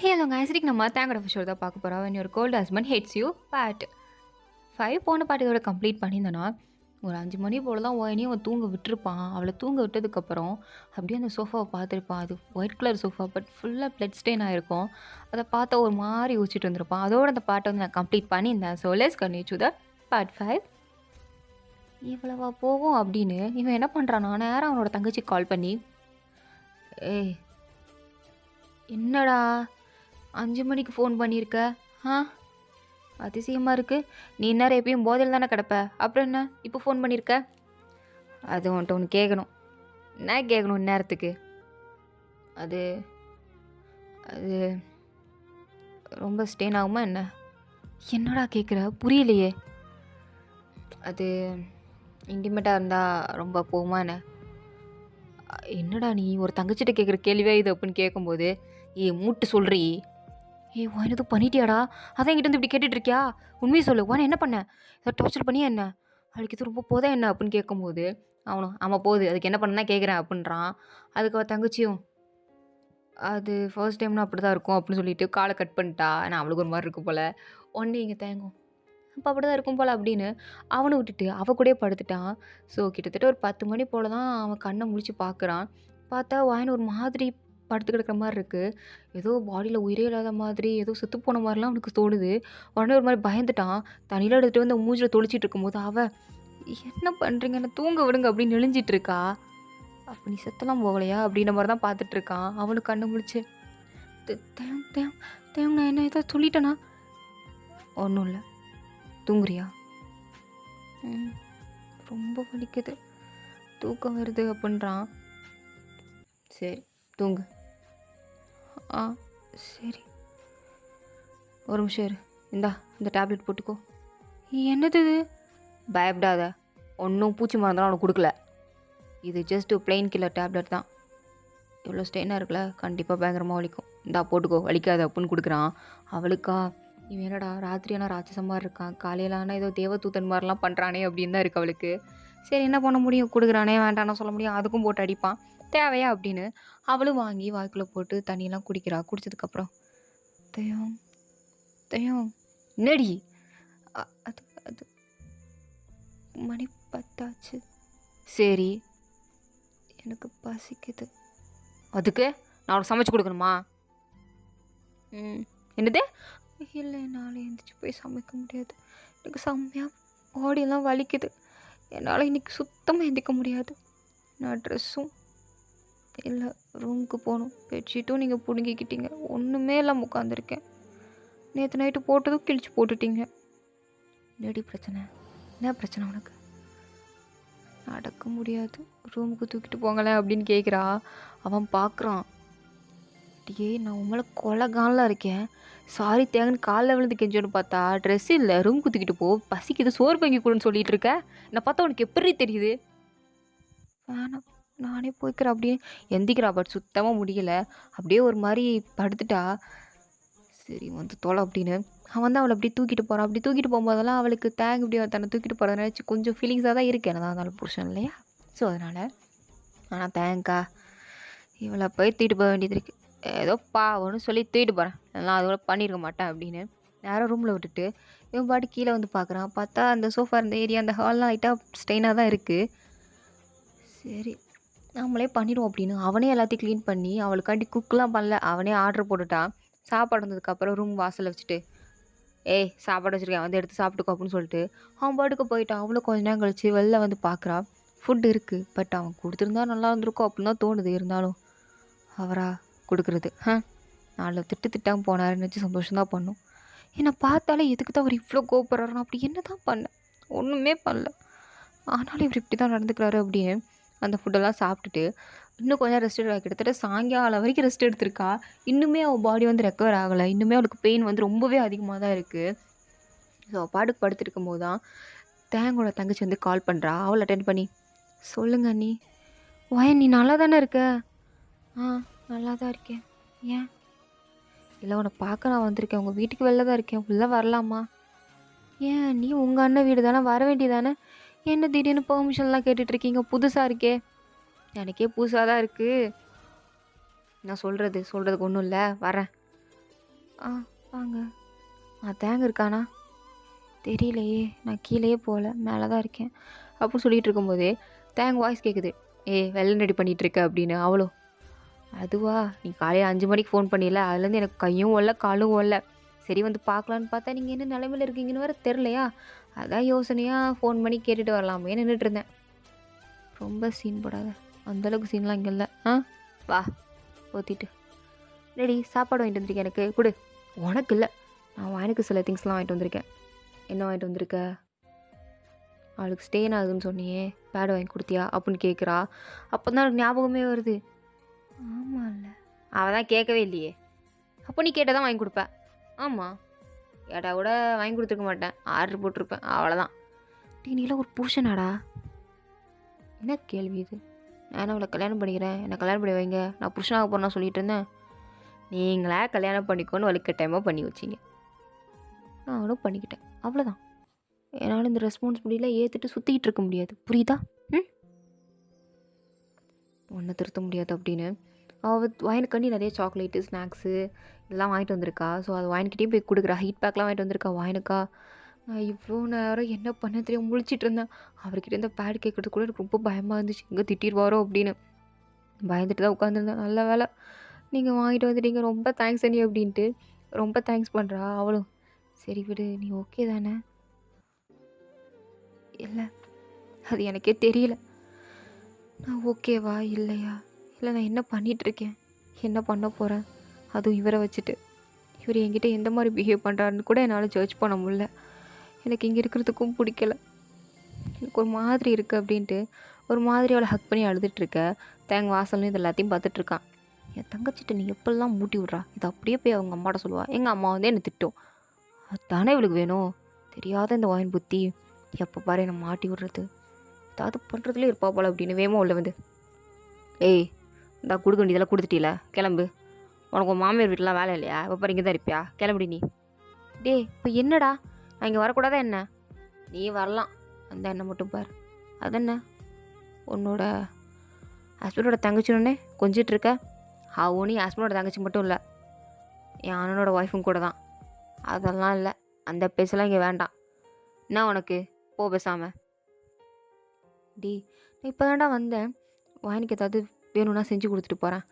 Hello guys, இன்னைக்கு நம்ம தேங்கோட ஃபிஷோட தான் பார்க்க போகிறோம். when your cold husband hates you part 5 போன பாட்டு இதோட கம்ப்ளீட் பண்ணியிருந்தேன்னா ஒரு 5 மணி போல் தான் ஓயனி அவன் தூங்க விட்டுருப்பான். அவளை தூங்க விட்டதுக்கப்புறம் அப்படியே அந்த சோஃபாவை பார்த்துருப்பான். அது ஒயிட் கலர் சோஃபா, பட் ஃபுல்லாக பிளட் ஸ்டெயின் ஆகிருக்கும். அதை பார்த்தா ஒரு மாதிரி யோசிச்சுட்டு இருந்திருப்பான். அதோட அந்த பாட்டை வந்து நான் கம்ப்ளீட் பண்ணியிருந்தேன். So let's continue to the part 5. இவ்வளவா போவோம் அப்படின்னு இவன் என்ன பண்ணுறான்னா நேரம் அவனோட தங்கச்சி கால் பண்ணி, ஏய் என்னடா 5 மணிக்கு ஃபோன் பண்ணியிருக்க? ஆ, அதிசயமாக இருக்குது. நீ இந்நேரம் எப்பயும் போதையில் தானே கிடப்ப, அப்புறம் என்ன இப்போ ஃபோன் பண்ணியிருக்க? அது உன்ட்ட ஒன்று கேட்கணும். என்ன கேட்கணும் இந்நேரத்துக்கு? அது அது ரொம்ப ஸ்டெயின் ஆகுமா என்ன? என்னடா கேட்குற, புரியலையே. அது இன்டிமேட்டாக இருந்தால் ரொம்ப போகுமா என்ன? என்னடா நீ ஒரு தங்கச்சிட்ட கேட்குற கேள்வியே இது அப்படின்னு கேட்கும்போது, மூட்டு சொல்கிறீ. உன் எதுவும் பண்ணிட்டியாடா? அதான் என்கிட்ட வந்து இப்படி கேட்டுட்ருக்கியா? உண்மையை சொல்லு, உன என்ன பண்ண? ஏதாவது டார்ச்சர் பண்ணியா என்ன? அவளுக்கு இது ரொம்ப போதா என்ன அப்படின்னு கேட்கும்போது அவனும் ஆமாம் போகுது, அதுக்கு என்ன பண்ணா கேட்குறேன் அப்படின்றான். அதுக்கு அவள் தங்கச்சியும் அது ஃபர்ஸ்ட் டைம்னா அப்படி தான் இருக்கும் அப்படின்னு சொல்லிட்டு காலை கட் பண்ணிட்டா. ஆனால் அவளுக்கு ஒரு மாதிரி இருக்கும் போல். ஒன்றே இங்கே தேங்கும், அப்போ அப்படி தான் இருக்கும் போல் அப்படின்னு அவனை விட்டுட்டு அவள் கூடயே படுத்துட்டான். ஸோ கிட்டத்தட்ட ஒரு 10 மணி போல் தான் அவன் கண்ணை முழிச்சு பார்க்குறான். பார்த்தா வாயின்னு ஒரு மாதிரி படுத்து கிடக்கிற மாதிரி இருக்குது. ஏதோ பாடியில் உயிரே இல்லாத மாதிரி, ஏதோ செத்து போன மாதிரிலாம் அவனுக்கு தோணுது. உடனே ஒரு மாதிரி பயந்துட்டான். தண்ணியில் எடுத்துகிட்டு வந்து மூஞ்சில் தொளிச்சிட்டு இருக்கும்போது அவள் என்ன பண்ணுறீங்க, என்ன தூங்க விடுங்க அப்படின்னு நெளிஞ்சிட்டு இருக்கா. அப்போ நீ செத்தலாம் போகலையா அப்படின்ற மாதிரி தான் பார்த்துட்ருக்கான். அவனுக்கு கண்ணு முழிச்சு தேம் தேம் தேம் நான் என்ன ஏதோ சொல்லிட்டேனா? ஒன்றும் இல்லை, தூங்குறியா? ரொம்ப வலிக்குது, தூக்கம் வருது அப்படின்றான். சரி தூங்கு. ஆ சரி, ஒரு நிமிஷம் இரு, இந்தா இந்த டேப்லெட் போட்டுக்கோ. என்னது இது? பயப்படாத, ஒன்றும் பூச்சி மருந்தெல்லாம் அவனுக்கு கொடுக்கல. இது ஜஸ்ட் பிளெயின் கில்லர் டேப்லெட் தான். இவ்வளோ ஸ்டெயினாக இருக்குல்ல, கண்டிப்பாக பயங்கரமாக வலிக்கும். இந்தா போட்டுக்கோ, வலிக்காது அப்படின்னு கொடுக்குறான். அவளுக்கா இவன் என்னடா ராத்திரியானா ராட்சச மாதிரி இருக்கான், காலையிலானா ஏதோ தேவதூதன் மாதிரிலாம் பண்ணுறானே அப்படின்னு தான் இருக்குது அவளுக்கு. சரி என்ன பண்ண முடியும், கொடுக்குறானே வேண்டாம்னா சொல்ல முடியும், அதுக்கும் போட்டு அடிப்பான். தேவையா அப்படின்னு அவளும் வாங்கி வாய்க்குள்ளே போட்டு தண்ணியெல்லாம் குடிக்கிறா. குடித்ததுக்கப்புறம் தயம் தயம் நடி, அது அது மணி 10 ஆச்சு. சரி எனக்கு பசிக்குது. அதுக்கு நான் அவளுக்கு சமைச்சு கொடுக்கணுமா? என்னது? இல்லை என்னால் எழுந்திரிச்சு போய் சமைக்க முடியாது, எனக்கு செம்மையாக பாடியெல்லாம் வலிக்குது, என்னால் இன்றைக்கி சுத்தமாக எந்திக்க முடியாது. நான் ட்ரெஸ்ஸும் இல்லை, ரூமுக்கு போகணும். பெட்ஷீட்டும் நீங்கள் பிடுங்கிக்கிட்டீங்க, ஒன்றுமே இல்லாமல் உட்காந்துருக்கேன். நேற்று நைட்டு போட்டதும் கிழிச்சு போட்டுட்டீங்க. என்னடி பிரச்சனை? என்ன பிரச்சனை உனக்கு? நடக்க முடியாது, ரூமுக்கு தூக்கிட்டு போங்களேன் அப்படின்னு கேட்குறா. அவன் பார்க்குறான். அப்படியே நான் உங்களை கொலகானலாம் இருக்கேன், சாரி தேங்கன்னு காலில் விழுந்து கெஞ்சோன்னு பார்த்தா ட்ரெஸ் இல்லை, ரூமுக்கு தூக்கிட்டு போ, பசிக்குது சோறு பங்கி கொடுன்னு சொல்லிட்டு இருக்க. என்னை பார்த்தா உனக்கு எப்படி தெரியுது? வேணாம் நானே போய்க்கிறேன் அப்படியே எந்திக்கிறா. பட் சுத்தமாக முடியலை, அப்படியே ஒரு மாதிரி படுத்துட்டா. சரி வந்து தொலை அப்படின்னு அவன் தான் அவளை அப்படி தூக்கிட்டு போகிறான். அப்படி தூக்கிட்டு போகும்போதெல்லாம் அவளுக்கு தேங்க இப்படி தன்னை தூக்கிட்டு போகிறத நினச்சி கொஞ்சம் ஃபீலிங்ஸாக தான் இருக்குது. என்ன தான் இருந்தாலும் புருஷன் இல்லையா, ஸோ அதனால். ஆனால் தேங்கக்கா இவளை போய் தூக்கிட்டு போக வேண்டியது இருக்குது. ஏதோ ஒன்று சொல்லி தூக்கிட்டு போகிறேன், அதெல்லாம் அதோட பண்ணியிருக்க மாட்டேன் அப்படின்னு நேரம் ரூமில் விட்டுட்டு இவன் பாட்டு கீழே வந்து பார்க்குறான். பார்த்தா அந்த சோஃபா இருந்த ஏரியா, அந்த ஹால்லாம் லைட்டாக ஸ்டெயினாக தான் இருக்குது. சரி நம்மளே பண்ணிடுவோம் அப்படின்னு அவனே எல்லாத்தையும் க்ளீன் பண்ணி அவளுக்காண்டி குக்கெலாம் பண்ணல, அவனே ஆர்டர் போட்டுட்டான். சாப்பாடு வந்ததுக்கப்புறம் ரூம் வாசலில் வச்சுட்டு சாப்பாடு வச்சுருக்கேன் வந்து எடுத்து சாப்பிட்டுக்கோ அப்படின்னு சொல்லிட்டு அவன் பாட்டுக்கு போயிட்டான். அவளும் கொஞ்ச நேரம் கழிச்சு வெளில வந்து பார்க்குறா. ஃபுட் இருக்குது, பட் அவன் கொடுத்துருந்தா நல்லா இருந்திருக்கும் அப்படின்னு தான் தோணுது. இருந்தாலும் அவரா கொடுக்குறது, 4 திட்டாமல் போனாருன்னு வச்சு சந்தோஷம்தான் பண்ணும். என்னை பார்த்தாலே எதுக்கு தான் அவர் இவ்வளோ கோபப்படுறாருன்னா, அப்படி என்ன தான் பண்ணேன், ஒன்றுமே பண்ணல, ஆனாலும் இவர் இப்படி தான் நடந்துக்கிறாரு அப்படின்னு அந்த ஃபுட்டெல்லாம் சாப்பிட்டுட்டு இன்னும் கொஞ்சம் ரெஸ்ட் எடுக்கா. கிட்டத்தட்ட சாயங்காலம் வரைக்கும் ரெஸ்ட் எடுத்திருக்கா. இன்னுமே அவள் பாடி வந்து ரெக்கவர் ஆகலை. இன்னுமே அவளுக்கு பெயின் வந்து ரொம்பவே அதிகமாக தான் இருக்குது. ஸோ பாட்டுக்கு படுத்துருக்கும் போது தான் தேங்கோட தங்கச்சி வந்து கால் பண்ணுறா. அவளை அட்டென்ட் பண்ணி, சொல்லுங்க அண்ணி. நீ நல்லா தானே இருக்க? நல்லா தான் இருக்கேன். ஏன்? இல்லை உன்னை பார்க்க நான் வந்திருக்கேன், உங்கள் வீட்டுக்கு வெளில தான் இருக்கேன், உள்ளே வரலாமா? ஏன் நீ உங்கள் அண்ணன் வீடு தானே, வர வேண்டியதானே, என்ன திடீர்னு பெர்மிஷன்லாம் கேட்டுட்ருக்கீங்க, புதுசாக இருக்கே? எனக்கே புதுசாக தான் இருக்குது. நான் சொல்கிறதுக்கு ஒன்றும் இல்லை, வரேன். ஆ வாங்க. தேங்க இருக்கானா? தெரியலையே. நான் கீழயே போகல. மேலே தான் இருக்கேன். அப்படின்னு சொல்லிட்டு இருக்கும்போதே தேங்க வாய்ஸ் கேட்குது. ஏய் வெள்ளை ரெடி பண்ணிட்டு இருக்க அப்படின்னு. அவளும் அதுவா நீ காலையில் 5 மணிக்கு ஃபோன் பண்ணியில அதுலேருந்து எனக்கு கையும் ஓடல காலும் ஓடல. சரி வந்து பார்க்கலான்னு பார்த்தா நீங்கள் என்ன நிலைமையில இருக்கீங்கன்னு வேறு தெரிலையா, அதான் யோசனையாக ஃபோன் பண்ணி கேட்டுட்டு வரலாமே நின்றுட்டு இருந்தேன். ரொம்ப சீன் போடாத, அந்தளவுக்கு சீன்லாம் இங்கே இல்லை. வா ஊற்றிட்டு ரெடி சாப்பாடு வாங்கிட்டு வந்திருக்கேன், எனக்கு கொடு. உனக்கு இல்லை, நான் வாங்கிக்கு சில திங்ஸ்லாம் வாங்கிட்டு வந்திருக்கேன். என்ன வாங்கிட்டு வந்திருக்க? அவளுக்கு ஸ்டேன் ஆகுதுன்னு சொன்னியே, பேடு வாங்கி கொடுத்தியா அப்படின்னு கேட்குறா. அப்போ தான் எனக்கு ஞாபகமே வருது. ஆமாம்ல, அவள் தான் கேட்கவே இல்லையே. அப்போ நீ கேட்டால் தான் வாங்கி கொடுப்பேன். ஆமாம், கேட்டால் கூட வாங்கி கொடுத்துருக்க மாட்டேன், ஆர்டர் போட்டிருப்பேன், அவ்வளோதான். நீலாம் ஒரு புருஷனாடா? என்ன கேள்வி இது? நான் என்ன அவளை கல்யாணம் பண்ணிக்கிறேன், என்னை கல்யாணம் பண்ணி வைங்க, நான் புருஷனாக போகிறேன்னா சொல்லிட்டு இருந்தேன். நீங்களா கல்யாணம் பண்ணிக்கோன்னு வலுக்கட்டாயமாக பண்ணி வச்சிங்க. நான் அவனும் பண்ணிக்கிட்டேன், அவ்வளோதான். என்னால் இந்த ரெஸ்பான்சிபிலிட்டியில் ஏற்றுட்டு சுற்றிக்கிட்டு இருக்க முடியாது, புரியுதா? ஒன்றை திருத்த முடியாது அப்படின்னு அவள் வாங்கினக்காண்டி நிறைய சாக்லேட்டு ஸ்நாக்ஸு இதெல்லாம் வாங்கிட்டு வந்திருக்கா. ஸோ அது வாங்கிக்கிட்டே போய் கொடுக்குறா. ஹீட் பேக்லாம் வாங்கிட்டு வந்திருக்கா வாங்கினக்கா. நான் இவ்வளோ நேரம் என்ன பண்ண தெரியும் முழிச்சிட்டு இருந்தேன். அவர்கிட்ட இந்த பேட் கேட்குறது கூட எனக்கு ரொம்ப பயமாக இருந்துச்சு, எங்கே திட்டிடுவாரோ அப்படின்னு பயந்துட்டு தான் உட்காந்துருந்தேன். நல்ல வேலை நீங்கள் வாங்கிட்டு வந்துட்டீங்க, ரொம்ப தேங்க்ஸ் அண்ணி அப்படின்ட்டு ரொம்ப தேங்க்ஸ் பண்ணுறா. அவளும் சரி விடு, நீ ஓகே தானே? இல்லை, அது எனக்கே தெரியல நான் ஓகேவா இல்லையா, இல்லை நான் என்ன பண்ணிகிட்ருக்கேன், என்ன பண்ண போகிறேன், அதுவும் இவரை வச்சுட்டு. இவர் என்கிட்ட எந்த மாதிரி பிஹேவ் பண்ணுறாருன்னு கூட என்னால் ஜட்ஜ் பண்ண முடியல. எனக்கு இங்கே இருக்கிறதுக்கும் பிடிக்கல, எனக்கு ஒரு மாதிரி இருக்குது அப்படின்ட்டு ஒரு மாதிரி அவளை ஹக் பண்ணி அழுதுட்டுருக்க. தேங்க வாசல்னு இது எல்லாத்தையும் பார்த்துட்ருக்கான். என் தங்கச்சிட்ட நீ எப்பெல்லாம் மூட்டி விட்றா, இது அப்படியே போய் அவங்க அம்மாட்ட சொல்லுவா. எங்கள் அம்மா வந்து என்னை திட்டும், அதுதானே இவளுக்கு வேணும், தெரியாத இந்த வாயின் புத்தி, எப்போ பாரு என்னை மாட்டி விடுறது, ஏதாவது பண்ணுறதுலே இருப்பா போல அப்படின்னு வேமா உள்ள வந்து, ஏய் இந்தா கொடுக்க வேண்டியதெல்லாம் கொடுத்துட்டீல, கிளம்பு, உனக்கு உன் மாமியார் வீட்டிலாம் வேலை இல்லையா, இப்போ பாரு இங்கே தான் இருப்பியா, கிளம்புடி நீ. டே இப்போ என்னடா, நான் இங்கே வரக்கூடாதா என்ன? நீ வரலாம், அந்த என்ன மட்டும் பாரு. அதென்ன உன்னோட ஹஸ்பண்டோட தங்கச்சின்னு கொஞ்சிட்டு இருக்க. அவனும் என் ஹஸ்பண்டோட தங்கச்சி மட்டும் இல்லை, என் அண்ணனோட ஒய்ஃபும் கூட தான். அதெல்லாம் இல்லை, அந்த பேசலாம் இங்கே வேண்டாம். என்ன உனக்கு, போ பேசாமல். டி நான் இப்போ தான்டா வந்தேன், வாயினுக்கு ஏதாவது வேணும்னா செஞ்சு கொடுத்துட்டு போகிறேன்.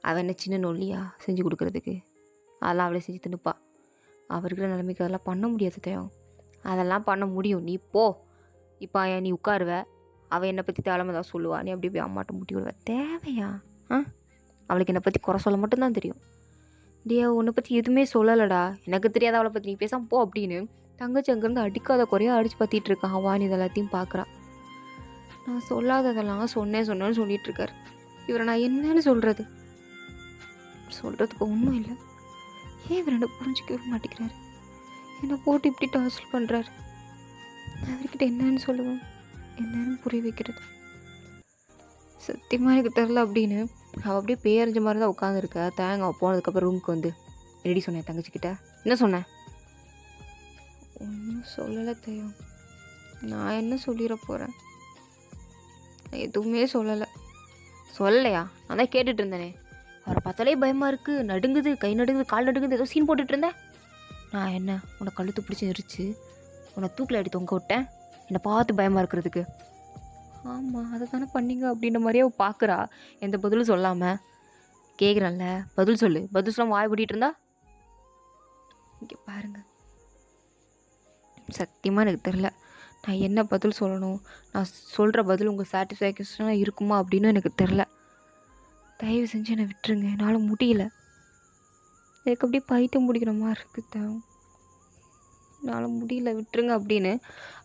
அவள் என்ன சின்ன நொல்லியா செஞ்சு கொடுக்குறதுக்கு, அதெல்லாம் அவளே செஞ்சு தின்னுப்பா. அவருக்கிற நிலைமைக்கு அதெல்லாம் பண்ண முடியாது தேவம். அதெல்லாம் பண்ண முடியும், நீ போ. இப்போ நீ உட்காருவ, அவள் என்னை பற்றி தேவையில்லாம ஏதாவது சொல்லுவா, நீ அப்படி போய் அம்மாட்ட முட்டி விடுவ. தேவையா? அவளுக்கு என்னை பற்றி குறை சொல்ல மட்டும்தான் தெரியும். டியா உன்னை பற்றி எதுவுமே சொல்லலடா, எனக்கு தெரியாத அவளை பற்றி நீ பேசாமல் போ அப்படின்னு தங்கச்சி அங்கேருந்து அடிக்காத குறையாக அடித்து பற்றிட்டு இருக்கான். வாணி இதெல்லாத்தையும் பார்க்குறா. நான் சொல்லாததெல்லாம் சொன்னேன்னு சொல்லிகிட்ருக்காரு. இவரை நான் என்னன்னு சொல்கிறது? சொல்கிறதுக்கு ஒன்றும் இல்லை. ஏன் இவர் என்ன புரிஞ்சிக்கவே மாட்டேங்கிறாரு, என்னை போட்டு இப்படி டார்ச்சர் பண்ணுறாரு. நான் அவர்கிட்ட என்னன்னு சொல்லுவேன், என்னன்னு புரிய வைக்கிறது? சத்தியமாக எனக்கு தெரில அப்படின்னு அவள் அப்படியே பேரஞ்ச மாதிரி தான் உட்காந்துருக்க. தேங்காய் போனதுக்கப்புறம் ரூமுக்கு வந்து ரெடி சொன்னேன் தங்கச்சிக்கிட்ட. என்ன சொன்னேன்? ஒன்றும் சொல்லலை தேவம். நான் என்ன சொல்லிட போகிறேன், எதுவுமே சொல்லலை. சொல்லலையா? நான் தான் கேட்டுட்டு இருந்தேனே, அவரை பார்த்தாலே பயமாக இருக்குது, நடுங்குது, கை நடுங்குது, கால் நடுங்குது, ஏதோ சீன் போட்டுட்டு இருந்தேன். நான் என்ன உன்னை கழுத்து பிடிச்சி நெரிச்சு உன்னை தூக்கில் அடி தொங்க விட்டேன் என்னை பார்த்து பயமாக இருக்கிறதுக்கு? ஆமாம் அதை தானே பண்ணிங்க அப்படின்ற மாதிரியே அவள் பார்க்குறா. எந்த பதிலும் சொல்லாமல். கேட்குறேன்ல, பதில் சொல்லு. பதில் சொல்லாமல் வாய் பூட்டிகிட்டு இருந்தா? இங்கே பாருங்கள், சத்தியமாக எனக்கு தெரில நான் என்ன பதில் சொல்லணும். நான் சொல்கிற பதில் உங்கள் சாட்டிஸ்ஃபேக்ஷனாக இருக்குமா அப்படின்னு எனக்கு தெரில. தயவு செஞ்சு என்னை விட்டுருங்க, என்னால் முடியல. எனக்கு அப்படியே பைத்தியம் பிடிக்கிற மாதிரி இருக்குது, என்னால் முடியல, விட்டுருங்க அப்படின்னு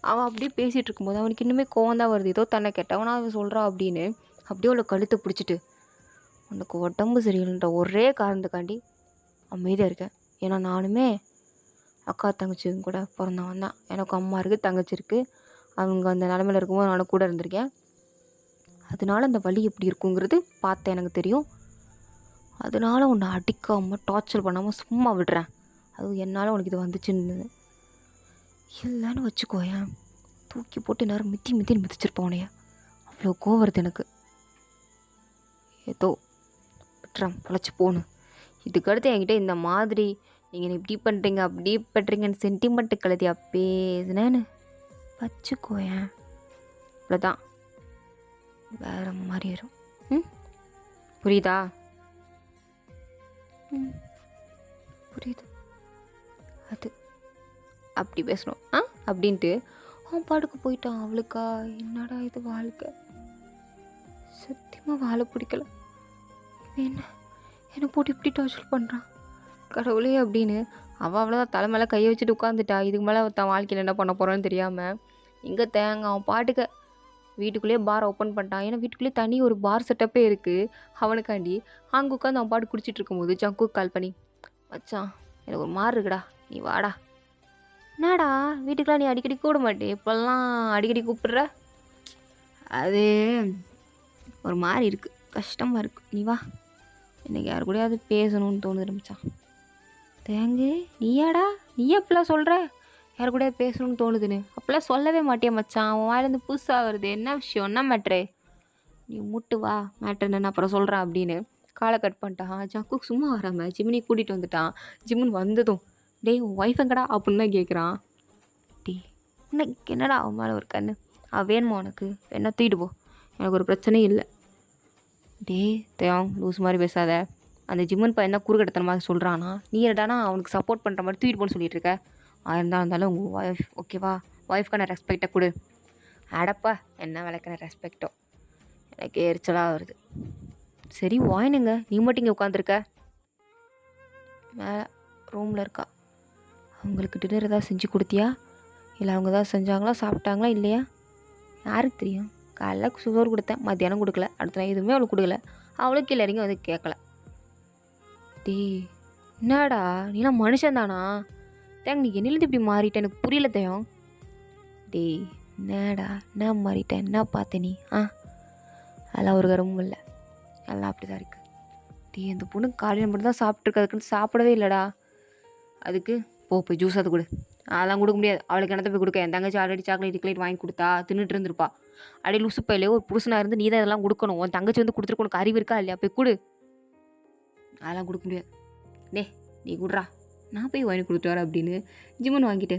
அவன் அப்படியே பேசிகிட்டு இருக்கும்போது அவனுக்கு இன்னுமே கோவம் தான் வருது. ஏதோ தன்னை கெட்டவனா அவன் சொல்கிறா அப்படின்னு அப்படியே அவளை கழுத்தை பிடிச்சிட்டு, உனக்கு உடம்பு சரியில்லைன்ற ஒரே காரணத்துக்காண்டி அமைதியாக இருக்கேன். ஏன்னா நானுமே அக்கா தங்கச்சிங்க கூட பிறந்தவன் தான், எனக்கு அம்மா இருக்குது, தங்கச்சி இருக்குது. அவங்க அந்த நிலமையில இருக்கும்போது நானும் கூட இருந்திருக்கேன். அதனால அந்த வலி எப்படி இருக்குங்கிறது பார்த்தேன், எனக்கு தெரியும். அதனால உன்னை அடிக்காமல் டார்ச்சர் பண்ணாமல் சும்மா விடுறேன். அதுவும் என்னால் உனக்கு இது வந்துச்சுன்னு இல்லைன்னு வச்சுக்கோயேன், தூக்கி போட்டு நேரம் மித்தி மிதிச்சிருப்போம் உனைய. அவ்வளோ கோவம் வருது எனக்கு. ஏதோ விட்டுறேன், பொழைச்சி போகணும். இதுக்கடுத்து என்கிட்ட இந்த மாதிரி நீங்கள் இப்படி பண்ணுறீங்க அப்படி பண்ணுறீங்கன்னு சென்டிமெண்ட்டு கழுதியா பேசுனேன்னு வச்சுக்கோயேன், அவ்வளோதான், வேறு மாதிரி வரும். ம் புரியுதா? ம் புரியுது. அது அப்படி பேசணும் அப்படின்ட்டு அவன் பாட்டுக்கு போயிட்டான். அவளுக்கா என்னடா இது வாழ்க்கை, சத்தியமாக வாழ பிடிக்கல. இவன் என்னை போட்டு இப்படி டார்ச்சர் பண்ணுறான் கடவுளே அப்படின்னு அவள் அவ்வளோதான் தலை மேலே கையை வச்சுட்டு உட்காந்துட்டா. இதுக்கு மேலே தான் வாழ்க்கையில் என்ன பண்ண போகிறான்னு தெரியாமல் இங்கே தேங்க அவன் பாட்டுக்க வீட்டுக்குள்ளேயே பார் ஓப்பன் பண்ணிட்டான். ஏன்னா வீட்டுக்குள்ளேயே தனி ஒரு பார் செட்டப்பே இருக்குது அவனுக்காண்டி. அங்கே உட்காந்து அவன் பாட்டு குடிச்சிட்டு இருக்கும்போது ஜங்குக்கு கால் பண்ணி, மச்சான் எனக்கு ஒரு மாறு இருக்குடா, நீ வாடா. என்னடா வீட்டுக்கெலாம் நீ அடிக்கடி கூட மாட்டே, இப்போல்லாம் அடிக்கடி கூப்பிடுற, அது ஒரு மாதிரி இருக்குது, கஷ்டமாக இருக்குது, நீ வா, எனக்கு யாரு கூடயாவது பேசணும்னு தோணுது மச்சான். தேங்கு நீயாடா, நீ அப்படிலாம் சொல்கிற யாரு கூட பேசணும்னு தோணுதுன்னு? அப்போல்லாம் சொல்லவே மாட்டியா மச்சான், அவன் வாயிலேருந்து புதுசாக வருது, என்ன விஷயம், என்ன மேட்ரு, நீ முட்டு வா, மேட்ரு என்னன்னு அப்புறம் சொல்கிறேன் அப்படின்னு காலை கட் பண்ணிட்டான். ஜக்கு சும்மா வராமல் ஜிமினி கூட்டிகிட்டு வந்துட்டான். ஜிம்முன் வந்ததும் டேய் உன் ஒய்ஃப் எங்கடா அப்படின்னு தான் கேட்குறான். டே உனக்கு என்னடா அவன் மேலே ஒரு கண்ணு, வேணுமா உனக்கு, என்ன தூக்கிட்டு போ, எனக்கு ஒரு பிரச்சனையும் இல்லை. டே தேவம் லூஸ் மாதிரி பேசாத, அந்த ஜிம்மன் பையன் தான் குறுக்கட்டத்தன மாதிரி சொல்கிறானா, நீ என்னடானா அவனுக்கு சப்போர்ட் பண்ணுற மாதிரி தூக்கிட்டு போன்னு சொல்லிட்டு இருக்க. இருந்தாலும் உங்கள் ஒய்ஃப் ஓகேவா, ஒய்ஃப்க்கான ரெஸ்பெக்டை கொடு. அடப்பா என்ன விளக்குன ரெஸ்பெக்டோ, எனக்கு எரிச்சலாக வருது. சரி வாயினுங்க, நீ மட்டும் இங்கே உட்காந்துருக்க, மேலே ரூமில் இருக்கா. அவங்களுக்கு டின்னர் ஏதாவது செஞ்சு கொடுத்தியா, இல்லை அவங்க ஏதாவது செஞ்சாங்களா, சாப்பிட்டாங்களா இல்லையா, யாருக்கு தெரியும். காலைல சோறு கொடுத்தேன், மத்தியானம் கொடுக்கல, அடுத்த நாள் எதுவுமே அவளுக்கு கொடுக்கல, அவளுக்கு கீழே இறங்கி வந்து கேட்கல. டே என்னடா நீலாம் மனுஷன் தானா தேங்க, நீ என்னிலேருந்து இப்படி மாறிட்டேன் எனக்கு புரியல தேவம். டே என்னடா என்ன மாறிட்டேன், என்ன பார்த்த நீ அதெல்லாம் ஒரு கருமும் இல்லை, எல்லாம் அப்படி தான் இருக்குது. டே அந்த பொண்ணு காலையில் மட்டும் தான் சாப்பிட்ருக்கு, அதுக்குன்னு சாப்பிடவே இல்லைடா. அதுக்கு போய் ஜூஸ் அது கொடு, அதெல்லாம் கொடுக்க முடியாது, அவளுக்கு என்னத்தை போய் கொடுக்க, என் தங்கச்சி ஆல்ரெடி சாக்லேட் கிக்லேட் வாங்கி கொடுத்தா தின்னுட்டு இருந்திருப்பா. அப்படியே லூசு பையிலே ஒரு புருஷனாக இருந்து நீ தான் இதெல்லாம் கொடுக்கணும், உன் தங்கச்சி வந்து கொடுத்துருக்கு, உனக்கு அறிவு இருக்கா இல்லையா, போய் கொடு. அதெல்லாம் கொடுக்க முடியாது, டே நீ கொடுறா, நான் போய் வாங்கி கொடுத்துட்டு வரேன் அப்படின்னு ஜிம்மன் வாங்கிட்டு,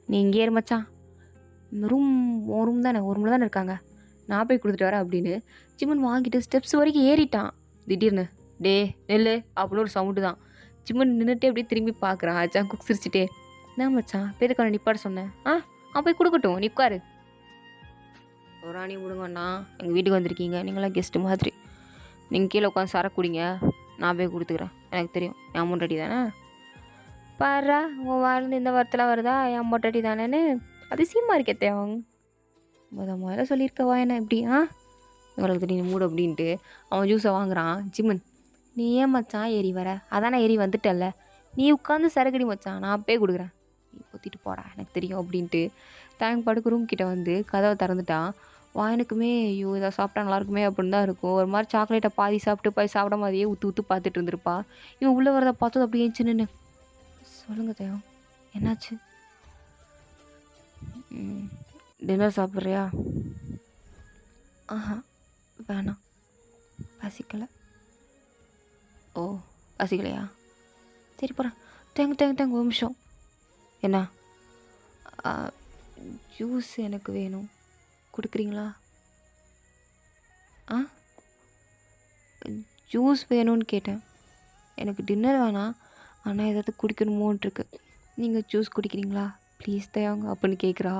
நீ இங்கே ஏறு மச்சான், ரூம் ஒரு ரூம் தானே, ஒரு ரூமில் தானே இருக்காங்க, நான் போய் கொடுத்துட்டு வரேன் அப்படின்னு ஜிம்மன் வாங்கிட்டு ஸ்டெப்ஸ் வரைக்கும் ஏறிட்டான். திடீர்னு டே நெல்லு அப்படின்னு ஒரு சவுண்டு தான். ஜிம்மன் நின்றுட்டே அப்படியே திரும்பி பார்க்குறான். ஜங்குக் சிரிச்சிட்டே, என்ன மச்சான் பேருக்கான நிப்பாட சொன்னேன், அவன் போய் கொடுக்கட்டும், நிற்காரு. ஒரு ராணி விடுங்கண்ணா, எங்கள் வீட்டுக்கு வந்திருக்கீங்க, நீங்களாம் கெஸ்ட்டு மாதிரி, நீங்கள் கீழே உட்காந்து சரக்கு குடிங்க, நான் போய் கொடுத்துக்கிறேன், எனக்கு தெரியும் என் அமௌண்ட் தானே. பாரா உன் வாழ்ந்து இந்த வாரத்தில் வருதா என் அமௌண்ட் தானேன்னு அதிசயமாக இருக்கே அவங்க முதல்ல சொல்லியிருக்கவா என்ன இப்படி இவங்களுக்கு திடீர்னு மூடு அப்படின்ட்டு அவன் ஜூஸை வாங்குறான். ஜிம்மன் நீ ஏன் மச்சான் ஏறி வர, அதானே ஏறி வந்துட்டல்ல, நீ உட்காந்து சரக்கடி மச்சான், நான் போய் கொடுக்குறேன், நீ பொத்திட்டு போடா எனக்கு தெரியும் அப்படின்ட்டு தேங்க் படுக்க ரூம் கிட்டே வந்து கதவை திறந்துட்டான். வாயனுக்குமே ஐயோ இதை சாப்பிட்டா நல்லாயிருக்குமே அப்படின்னு தான் இருக்கும். ஒரு மாதிரி சாக்லேட்டை பாதி சாப்பிட்டு பாதி சாப்பிட மாதிரியே ஊற்று பார்த்துட்டு இருந்திருப்பா. இவன் உள்ளே வரதை பார்த்தது அப்படி ஏஞ்சி நின்று, சொல்லுங்கள் தேவம் என்னாச்சு, டின்னர் சாப்பிட்றியா, வேணாம் பசிக்கலை. ஓ பசிக்கலையா, சரி போகிறேன். தேங்க ஒரு நிமிஷம், என்ன ஜூஸ் எனக்கு வேணும், கொடுக்குறீங்களா? ஜூஸ் வேணும்னு கேட்டேன், எனக்கு டின்னர் வேணாம், ஆனால் ஏதாவது குடிக்கணுமோன்ட்டுருக்கு, நீங்கள் ஜூஸ் குடிக்கிறீங்களா ப்ளீஸ் தயாங்க அப்படின்னு கேட்குறா.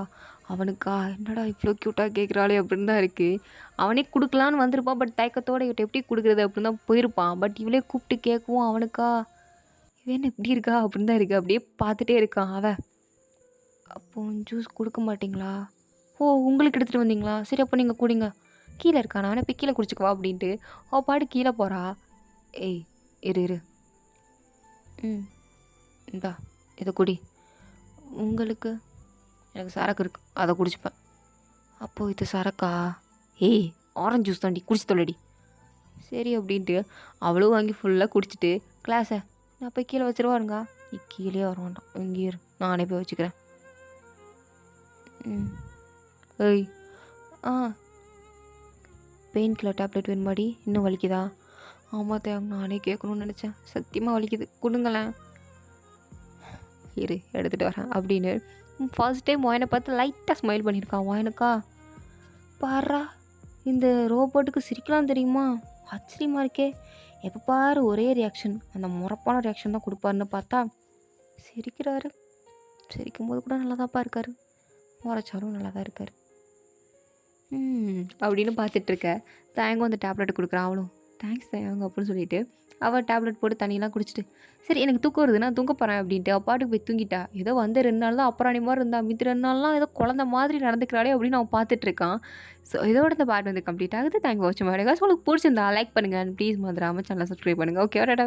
அவனுக்கா என்னடா இவ்வளோ க்யூட்டாக கேட்குறாளே அப்படின்னு தான் இருக்குது. அவனே கொடுக்கலான்னு வந்திருப்பான், பட் தயக்கத்தோடு இவட்ட எப்படி கொடுக்குறது அப்படின்னு தான் போயிருப்பான். பட் இவளே கூப்பிட்டு கேட்கவும் அவனுக்கா இவன் எப்படி இருக்கா அப்படின்னு தான் இருக்குது. அப்படியே பார்த்துட்டே இருக்கான் அவன். அப்போ ஜூஸ் கொடுக்க மாட்டிங்களா, ஓ உங்களுக்கு எடுத்துகிட்டு வந்தீங்களா, சரி அப்போ நீங்கள் குடிங்க, கீழே இருக்கா, நானே போய் கீழே குடிச்சிக்குவா அப்படின்ட்டு அவள் பாடு கீழே போகிறா. ஏய் இரு இந்தா இதை குடி, உங்களுக்கு எனக்கு சரக்கு இருக்குது அதை குடிச்சுப்பேன். அப்போது இது சரக்கா, ஏய் ஆரஞ்சு ஜூஸ் தாண்டி குடிச்சு தொல்லடி. சரி அப்படின்ட்டு அவளும் வாங்கி ஃபுல்லாக குடிச்சிட்டு கிளாஸை நான் போய் கீழே வச்சுருவாருங்க, நீ கீழே வர வேண்டாம் இங்கே இரு, நானே போய் வச்சுக்கிறேன். ஏய் பெயின் கில்லர் டேப்லெட் வேணுமாடி, இன்னும் வலிக்குதா? ஆமாம் தேவை, நானே கேட்கணும்னு நினச்சேன், சத்தியமாக வலிக்குது, கொடுங்களேன். இரு எடுத்துகிட்டு வரேன் அப்படின்னு ஃபர்ஸ்ட் டைம் மோயனை பார்த்து லைட்டாக ஸ்மைல் பண்ணியிருக்கான். மோயனுக்கா பாரா இந்த ரோபோட்டுக்கு சிரிக்கலாம் தெரியுமா, ஆச்சரியமாக இருக்கே, எப்போ பாரு ஒரே ரியாக்ஷன், அந்த முறப்பான ரியாக்ஷன் தான் கொடுப்பாருன்னு பார்த்தா சிரிக்கிறாரு. சிரிக்கும் போது கூட நல்லா தான்ப்பா இருக்கார், முறைச்சாலும் நல்லா தான் இருக்கார். அப்படின்னு பார்த்துட்ருக்க தயங்கம் அந்த டேப்லெட் கொடுக்குறான். அவளும் தேங்க்ஸ் தயங்க அப்படின்னு சொல்லிட்டு அவள் டேப்லெட் போட்டு தண்ணியெல்லாம் குடிச்சிட்டு சரி எனக்கு தூக்கம் வருது நான் தூங்க போகிறேன் அப்படின்ட்டு அப்பாட்டுக்கு போய் தூங்கிட்டா. ஏதோ வந்து 2 நாள் தான் அப்புறாணி மாதிரி இருந்தா, மித்த 2 நாள்லாம் ஏதோ குழந்த மாதிரி நடந்துக்கிறாளே அப்படின்னு அவன் பார்த்துட்ருக்கான். ஸோ இதோட இந்த பார்ட் வந்து கம்ப்ளீட் ஆகுது. தேங்க் வாட்சிங். உங்களுக்கு பிடிச்சிருந்தா லைக் பண்ணுங்கள், ப்ளீஸ் மறந்துடாமல் சேனலை சப்ஸ்கிரைப் பண்ணுங்கள். ஓகே.